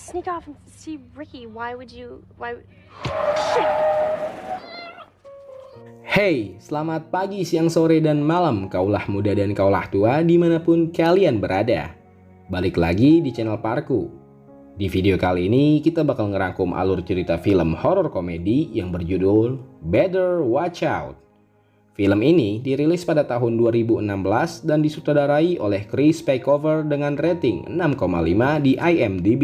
sneak off and see Ricky. Why would you? Why? Hey, selamat pagi, siang, sore, dan malam kaulah muda dan kaulah tua dimanapun kalian berada. Balik lagi di channel Parku. Di video kali ini kita bakal ngerangkum alur cerita film horor komedi yang berjudul Better Watch Out. Film ini dirilis pada tahun 2016 dan disutradarai oleh Chris Paycover dengan rating 6,5 di IMDb.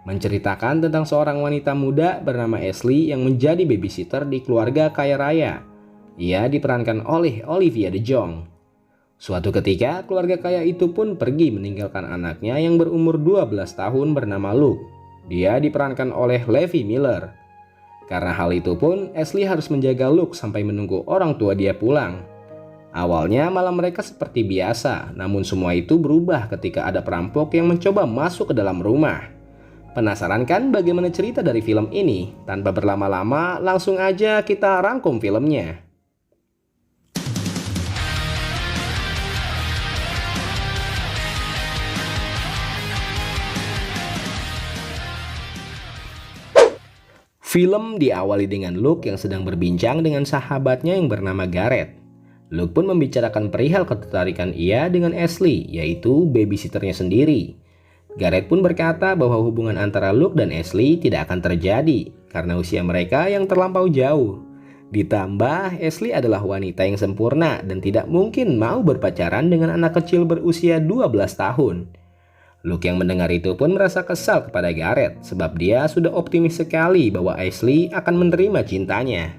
Menceritakan tentang seorang wanita muda bernama Ashley yang menjadi babysitter di keluarga kaya raya. Ia diperankan oleh Olivia de Jong. Suatu ketika, keluarga kaya itu pun pergi meninggalkan anaknya yang berumur 12 tahun bernama Luke. Dia diperankan oleh Levi Miller. Karena hal itu pun, Ashley harus menjaga Luke sampai menunggu orang tua dia pulang. Awalnya malam mereka seperti biasa, namun semua itu berubah ketika ada perampok yang mencoba masuk ke dalam rumah. Penasaran kan bagaimana cerita dari film ini? Tanpa berlama-lama, langsung aja kita rangkum filmnya. Film diawali dengan Luke yang sedang berbincang dengan sahabatnya yang bernama Garrett. Luke pun membicarakan perihal ketertarikan ia dengan Ashley, yaitu babysitternya sendiri. Garrett pun berkata bahwa hubungan antara Luke dan Ashley tidak akan terjadi karena usia mereka yang terlampau jauh. Ditambah, Ashley adalah wanita yang sempurna dan tidak mungkin mau berpacaran dengan anak kecil berusia 12 tahun. Luke yang mendengar itu pun merasa kesal kepada Garrett sebab dia sudah optimis sekali bahwa Ashley akan menerima cintanya.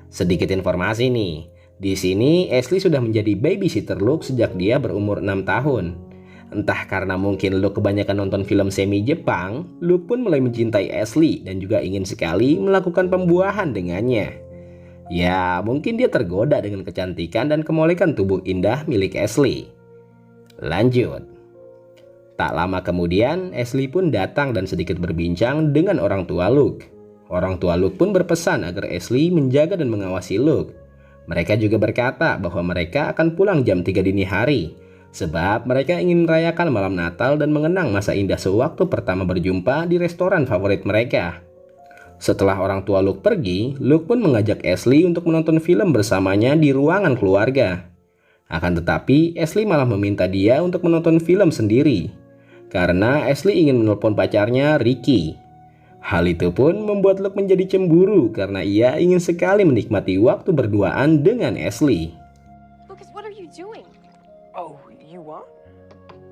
Sedikit informasi nih, di sini Ashley sudah menjadi babysitter Luke sejak dia berumur 6 tahun. Entah karena mungkin Luke kebanyakan nonton film semi Jepang, Luke pun mulai mencintai Ashley dan juga ingin sekali melakukan pembuahan dengannya. Ya, mungkin dia tergoda dengan kecantikan dan kemolekan tubuh indah milik Ashley. Lanjut. Tak lama kemudian, Ashley pun datang dan sedikit berbincang dengan orang tua Luke. Orang tua Luke pun berpesan agar Ashley menjaga dan mengawasi Luke. Mereka juga berkata bahwa mereka akan pulang jam 3 dini hari, sebab mereka ingin merayakan malam Natal dan mengenang masa indah sewaktu pertama berjumpa di restoran favorit mereka. Setelah orang tua Luke pergi, Luke pun mengajak Ashley untuk menonton film bersamanya di ruangan keluarga. Akan tetapi, Ashley malah meminta dia untuk menonton film sendiri, karena Ashley ingin menelpon pacarnya, Ricky. Hal itu pun membuat Luke menjadi cemburu karena ia ingin sekali menikmati waktu berduaan dengan Ashley. Lucas, what are you doing? Oh, you want?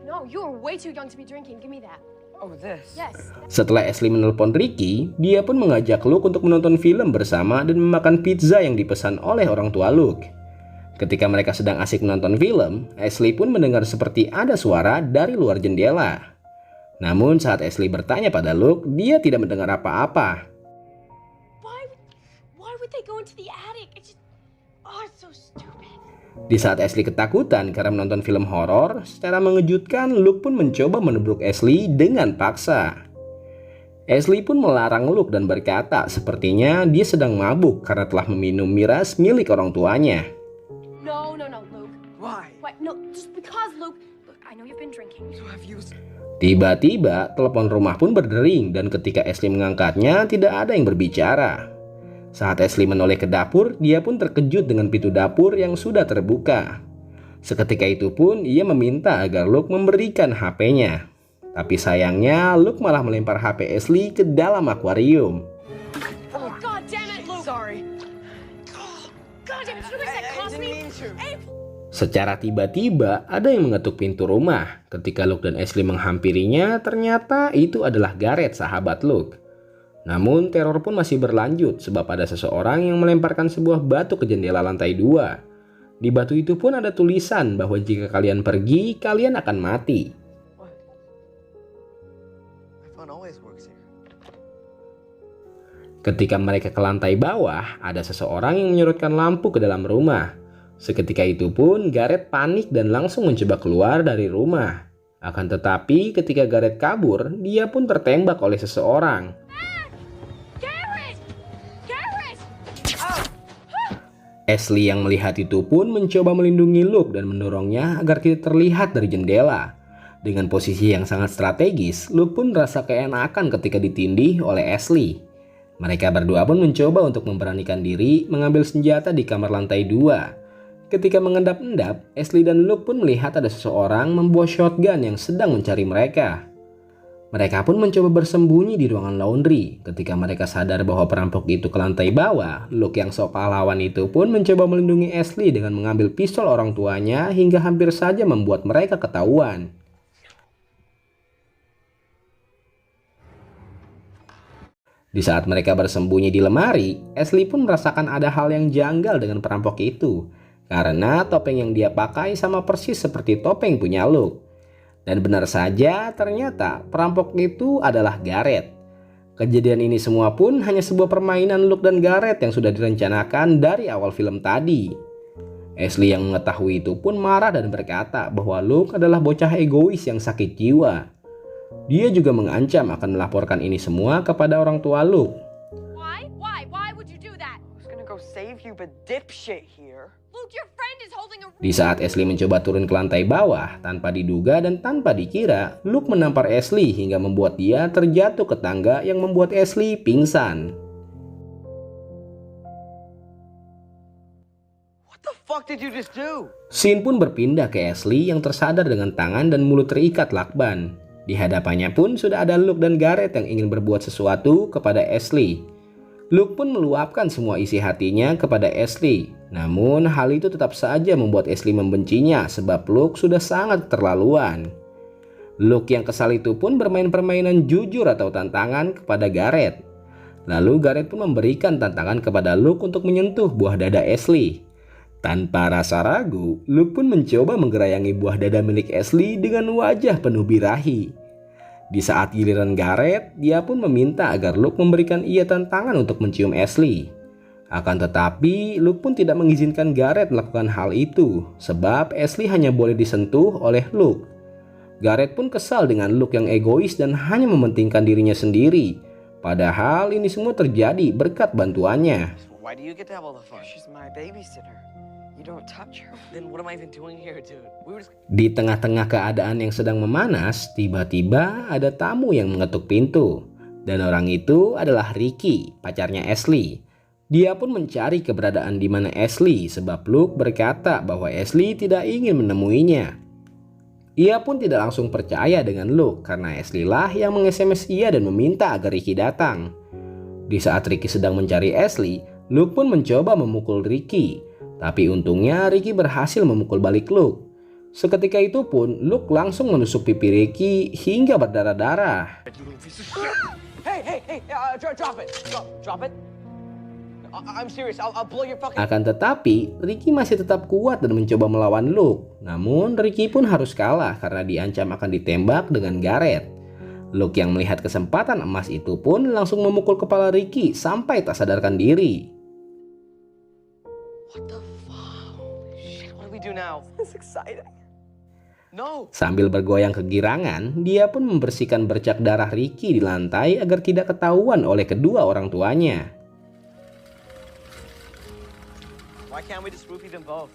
No, you are way too young to be drinking. Give me that. Oh, this? Yes. Setelah Ashley menelpon Ricky, dia pun mengajak Luke untuk menonton film bersama dan memakan pizza yang dipesan oleh orang tua Luke. Ketika mereka sedang asik menonton film, Ashley pun mendengar seperti ada suara dari luar jendela. Namun saat Ashley bertanya pada Luke, dia tidak mendengar apa-apa. Why would they go into the attic? It's so stupid. Di saat Ashley ketakutan karena menonton film horor, secara mengejutkan Luke pun mencoba menubruk Ashley dengan paksa. Ashley pun melarang Luke dan berkata sepertinya dia sedang mabuk karena telah meminum miras milik orang tuanya. No, Luke. Why? What? No, just because, Luke. Look, I know you've been drinking. So have you... Tiba-tiba telepon rumah pun berdering dan ketika Ashley mengangkatnya tidak ada yang berbicara. Saat Ashley menoleh ke dapur, dia pun terkejut dengan pintu dapur yang sudah terbuka. Seketika itu pun ia meminta agar Luke memberikan HP-nya. Tapi sayangnya Luke malah melempar HP Ashley ke dalam akuarium. Oh, God damn it, Luke. Sorry. God damn it, should have said I cost didn't me. mean to. Hey, Secara tiba-tiba ada yang mengetuk pintu rumah. Ketika Luke dan Ashley menghampirinya, ternyata itu adalah Garrett, sahabat Luke. Namun teror pun masih berlanjut sebab ada seseorang yang melemparkan sebuah batu ke jendela lantai 2. Di batu itu pun ada tulisan bahwa jika kalian pergi, kalian akan mati. What? My phone always works here. Ketika mereka ke lantai bawah, ada seseorang yang menyorotkan lampu ke dalam rumah. Seketika itu pun Garrett panik dan langsung mencoba keluar dari rumah. Akan tetapi ketika Garrett kabur, dia pun tertembak oleh seseorang. Garrett! Garrett! Ashley yang melihat itu pun mencoba melindungi Luke dan mendorongnya agar tidak terlihat dari jendela. Dengan posisi yang sangat strategis, Luke pun merasa keenakan ketika ditindih oleh Ashley. Mereka berdua pun mencoba untuk memberanikan diri mengambil senjata di kamar lantai 2. Ketika mengendap-endap, Ashley dan Luke pun melihat ada seseorang membawa shotgun yang sedang mencari mereka. Mereka pun mencoba bersembunyi di ruangan laundry. Ketika mereka sadar bahwa perampok itu ke lantai bawah, Luke yang sok pahlawan itu pun mencoba melindungi Ashley dengan mengambil pistol orang tuanya hingga hampir saja membuat mereka ketahuan. Di saat mereka bersembunyi di lemari, Ashley pun merasakan ada hal yang janggal dengan perampok itu. Karena topeng yang dia pakai sama persis seperti topeng punya Luke. Dan benar saja ternyata perampok itu adalah Gareth. Kejadian ini semua pun hanya sebuah permainan Luke dan Gareth yang sudah direncanakan dari awal film tadi. Ashley yang mengetahui itu pun marah dan berkata bahwa Luke adalah bocah egois yang sakit jiwa. Dia juga mengancam akan melaporkan ini semua kepada orang tua Luke. Why? Why would you do that? Who's gonna go save you but dipshit here? Luke, your friend is holding a... Di saat Ashley mencoba turun ke lantai bawah, tanpa diduga dan tanpa dikira, Luke menampar Ashley hingga membuat dia terjatuh ke tangga yang membuat Ashley pingsan. What the fuck did you just do? Scene pun berpindah ke Ashley yang tersadar dengan tangan dan mulut terikat lakban. Di hadapannya pun sudah ada Luke dan Gareth yang ingin berbuat sesuatu kepada Ashley. Luke pun meluapkan semua isi hatinya kepada Ashley. Namun hal itu tetap saja membuat Ashley membencinya sebab Luke sudah sangat keterlaluan. Luke yang kesal itu pun bermain permainan jujur atau tantangan kepada Gareth. Lalu Gareth pun memberikan tantangan kepada Luke untuk menyentuh buah dada Ashley. Tanpa rasa ragu, Luke pun mencoba menggerayangi buah dada milik Ashley dengan wajah penuh birahi. Di saat giliran Gareth, dia pun meminta agar Luke memberikan ia tantangan untuk mencium Ashley. Akan tetapi, Luke pun tidak mengizinkan Gareth melakukan hal itu, sebab Ashley hanya boleh disentuh oleh Luke. Gareth pun kesal dengan Luke yang egois dan hanya mementingkan dirinya sendiri. Padahal ini semua terjadi berkat bantuannya. Why do you get to have all the fun? She's my babysitter. You don't touch her. Then what am I even doing here, dude? We were just... Di tengah-tengah keadaan yang sedang memanas, tiba-tiba ada tamu yang mengetuk pintu. Dan orang itu adalah Ricky, pacarnya Ashley. Dia pun mencari keberadaan di mana Ashley sebab Luke berkata bahwa Ashley tidak ingin menemuinya. Ia pun tidak langsung percaya dengan Luke karena Ashley lah yang meng-SMS ia dan meminta agar Ricky datang. Di saat Ricky sedang mencari Ashley, Luke pun mencoba memukul Ricky. Tapi untungnya Ricky berhasil memukul balik Luke. Seketika itu pun Luke langsung menusuk pipi Ricky hingga berdarah-darah. Hey, drop it. Drop it. I'm serious. I'll blow your fucking... Akan tetapi, Ricky masih tetap kuat dan mencoba melawan Luke. Namun, Ricky pun harus kalah karena diancam akan ditembak dengan Gareth. Luke yang melihat kesempatan emas itu pun langsung memukul kepala Ricky sampai tak sadarkan diri. What the fuck? Shit, what do we do now? This is exciting. No. Sambil bergoyang kegirangan, dia pun membersihkan bercak darah Ricky di lantai agar tidak ketahuan oleh kedua orang tuanya. Why can't we just roofie them both?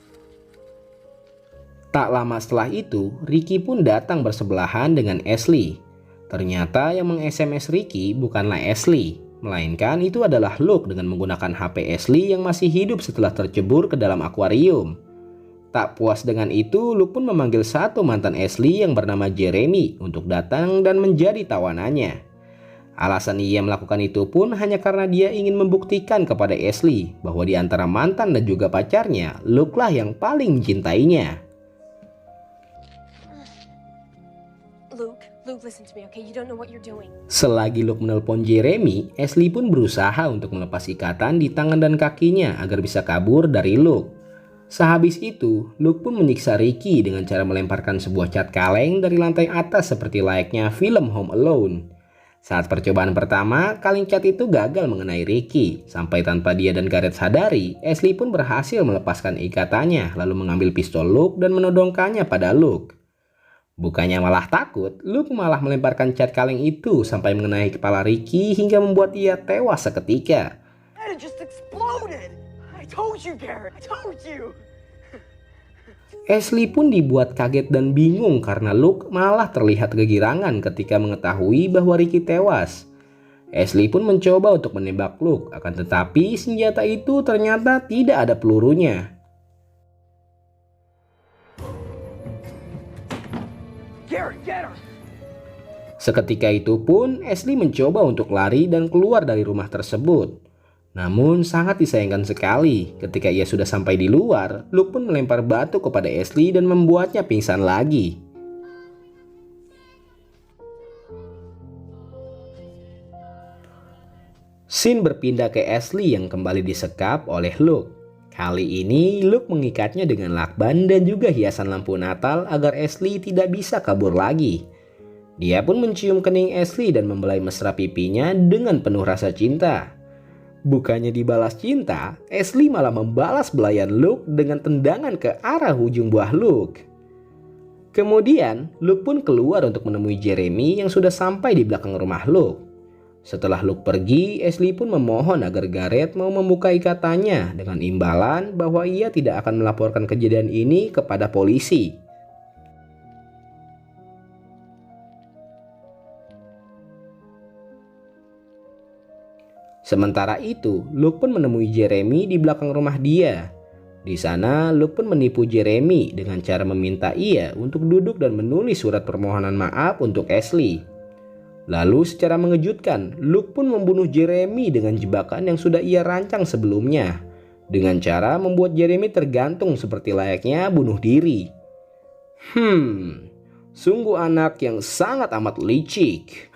Tak lama setelah itu, Ricky pun datang bersebelahan dengan Ashley. Ternyata yang meng-SMS Ricky bukanlah Ashley, melainkan itu adalah Luke dengan menggunakan HP Ashley yang masih hidup setelah tercebur ke dalam akuarium. Tak puas dengan itu, Luke pun memanggil satu mantan Ashley yang bernama Jeremy untuk datang dan menjadi tawanannya. Alasan ia melakukan itu pun hanya karena dia ingin membuktikan kepada Ashley bahwa di antara mantan dan juga pacarnya, Luke lah yang paling mencintainya. Luke, listen to me, okay? You don't know what you're doing. Selagi Luke menelpon Jeremy, Ashley pun berusaha untuk melepas ikatan di tangan dan kakinya agar bisa kabur dari Luke. Sehabis itu, Luke pun menyiksa Ricky dengan cara melemparkan sebuah cat kaleng dari lantai atas seperti layaknya film Home Alone. Saat percobaan pertama, kaleng cat itu gagal mengenai Ricky. Sampai tanpa dia dan Gareth sadari, Ashley pun berhasil melepaskan ikatannya lalu mengambil pistol Luke dan menodongkannya pada Luke. Bukannya malah takut, Luke malah melemparkan cat kaleng itu sampai mengenai kepala Ricky hingga membuat ia tewas seketika. It just exploded. I told you, Garrett. I told you. Ashley pun dibuat kaget dan bingung karena Luke malah terlihat kegirangan ketika mengetahui bahwa Ricky tewas. Ashley pun mencoba untuk menembak Luke, akan tetapi senjata itu ternyata tidak ada pelurunya. Seketika itu pun Ashley mencoba untuk lari dan keluar dari rumah tersebut. Namun sangat disayangkan sekali ketika ia sudah sampai di luar, Luke pun melempar batu kepada Ashley dan membuatnya pingsan lagi. Scene berpindah ke Ashley yang kembali disekap oleh Luke. Kali ini Luke mengikatnya dengan lakban dan juga hiasan lampu Natal agar Ashley tidak bisa kabur lagi. Dia pun mencium kening Ashley dan membelai mesra pipinya dengan penuh rasa cinta. Bukannya dibalas cinta, Ashley malah membalas belayan Luke dengan tendangan ke arah ujung buah Luke. Kemudian, Luke pun keluar untuk menemui Jeremy yang sudah sampai di belakang rumah Luke. Setelah Luke pergi, Ashley pun memohon agar Gareth mau membuka ikatannya dengan imbalan bahwa ia tidak akan melaporkan kejadian ini kepada polisi. Sementara itu, Luke pun menemui Jeremy di belakang rumah dia. Di sana, Luke pun menipu Jeremy dengan cara meminta ia untuk duduk dan menulis surat permohonan maaf untuk Ashley. Lalu secara mengejutkan, Luke pun membunuh Jeremy dengan jebakan yang sudah ia rancang sebelumnya, dengan cara membuat Jeremy tergantung seperti layaknya bunuh diri. Sungguh anak yang sangat amat licik.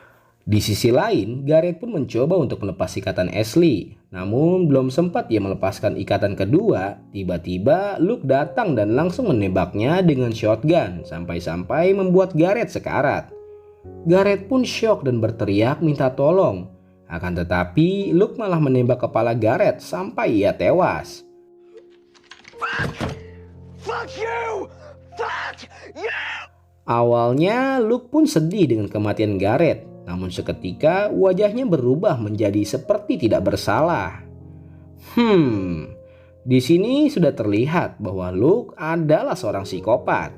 Di sisi lain, Gareth pun mencoba untuk melepas ikatan Ashley. Namun belum sempat ia melepaskan ikatan kedua, tiba-tiba Luke datang dan langsung menembaknya dengan shotgun sampai-sampai membuat Gareth sekarat. Gareth pun syok dan berteriak minta tolong. Akan tetapi Luke malah menembak kepala Gareth sampai ia tewas. Fuck you! Fuck you! Awalnya Luke pun sedih dengan kematian Gareth. Namun seketika wajahnya berubah menjadi seperti tidak bersalah. Di sini sudah terlihat bahwa Luke adalah seorang psikopat.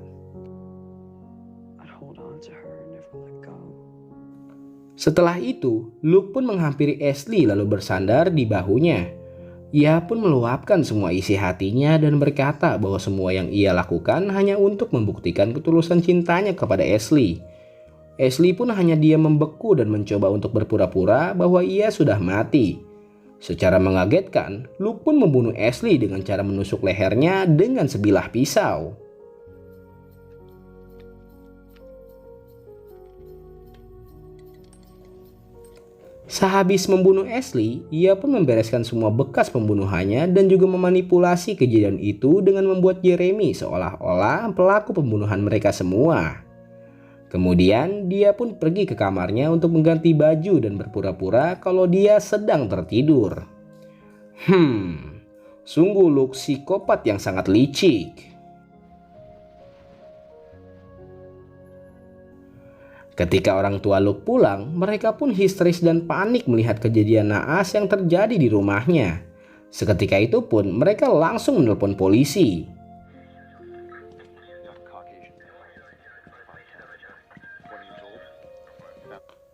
Setelah itu, Luke pun menghampiri Ashley lalu bersandar di bahunya. Ia pun meluapkan semua isi hatinya dan berkata bahwa semua yang ia lakukan hanya untuk membuktikan ketulusan cintanya kepada Ashley. Ashley pun hanya diam membeku dan mencoba untuk berpura-pura bahwa ia sudah mati. Secara mengagetkan, Luke pun membunuh Ashley dengan cara menusuk lehernya dengan sebilah pisau. Sehabis membunuh Ashley, ia pun membereskan semua bekas pembunuhannya dan juga memanipulasi kejadian itu dengan membuat Jeremy seolah-olah pelaku pembunuhan mereka semua. Kemudian dia pun pergi ke kamarnya untuk mengganti baju dan berpura-pura kalau dia sedang tertidur. Sungguh Luke psikopat yang sangat licik. Ketika orang tua Luke pulang, mereka pun histeris dan panik melihat kejadian naas yang terjadi di rumahnya. Seketika itu pun mereka langsung menelpon polisi.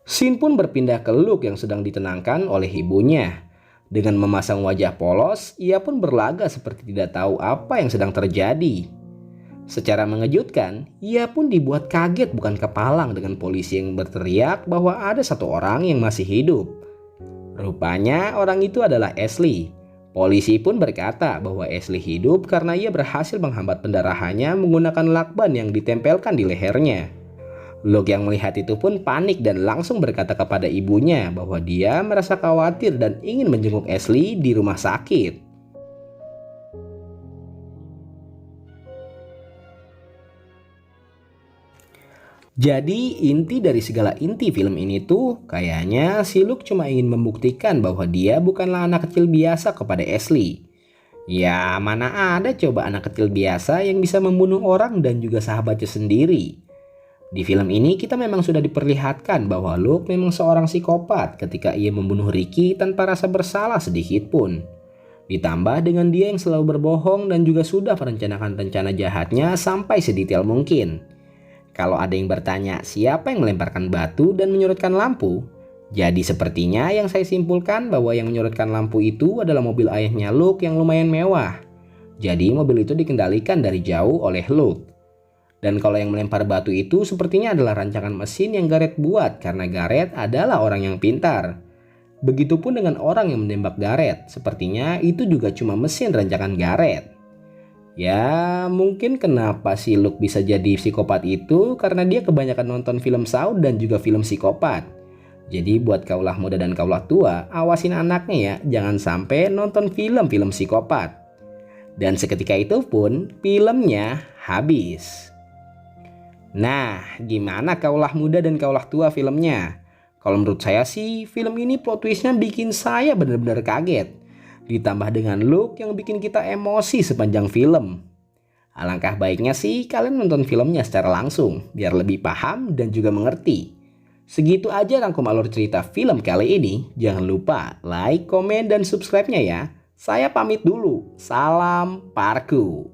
Scene pun berpindah ke Luke yang sedang ditenangkan oleh ibunya. Dengan memasang wajah polos, ia pun berlaga seperti tidak tahu apa yang sedang terjadi. Secara mengejutkan, ia pun dibuat kaget bukan kepalang dengan polisi yang berteriak bahwa ada satu orang yang masih hidup. Rupanya orang itu adalah Ashley. Polisi pun berkata bahwa Ashley hidup karena ia berhasil menghambat pendarahannya menggunakan lakban yang ditempelkan di lehernya. Luke yang melihat itu pun panik dan langsung berkata kepada ibunya bahwa dia merasa khawatir dan ingin menjenguk Ashley di rumah sakit. Jadi inti dari segala inti film ini tuh kayaknya si Luke cuma ingin membuktikan bahwa dia bukanlah anak kecil biasa kepada Ashley. Ya mana ada coba anak kecil biasa yang bisa membunuh orang dan juga sahabatnya sendiri. Di film ini kita memang sudah diperlihatkan bahwa Luke memang seorang psikopat ketika ia membunuh Ricky tanpa rasa bersalah sedikit pun. Ditambah dengan dia yang selalu berbohong dan juga sudah merencanakan rencana jahatnya sampai sedetail mungkin. Kalau ada yang bertanya siapa yang melemparkan batu dan menyorotkan lampu, jadi sepertinya yang saya simpulkan bahwa yang menyorotkan lampu itu adalah mobil ayahnya Luke yang lumayan mewah. Jadi mobil itu dikendalikan dari jauh oleh Luke. Dan kalau yang melempar batu itu sepertinya adalah rancangan mesin yang Gareth buat karena Gareth adalah orang yang pintar. Begitupun dengan orang yang menembak Gareth, sepertinya itu juga cuma mesin rancangan Gareth. Ya, mungkin kenapa si Luke bisa jadi psikopat itu karena dia kebanyakan nonton film Saw dan juga film psikopat. Jadi buat kaulah muda dan kaulah tua, awasin anaknya ya, jangan sampai nonton film-film psikopat. Dan seketika itu pun filmnya habis. Nah, gimana kaulah muda dan kaulah tua filmnya? Kalau menurut saya sih, film ini plot twistnya bikin saya benar-benar kaget. Ditambah dengan Luke yang bikin kita emosi sepanjang film. Alangkah baiknya sih kalian nonton filmnya secara langsung, biar lebih paham dan juga mengerti. Segitu aja rangkum alur cerita film kali ini. Jangan lupa like, komen, dan subscribe-nya ya. Saya pamit dulu. Salam parku.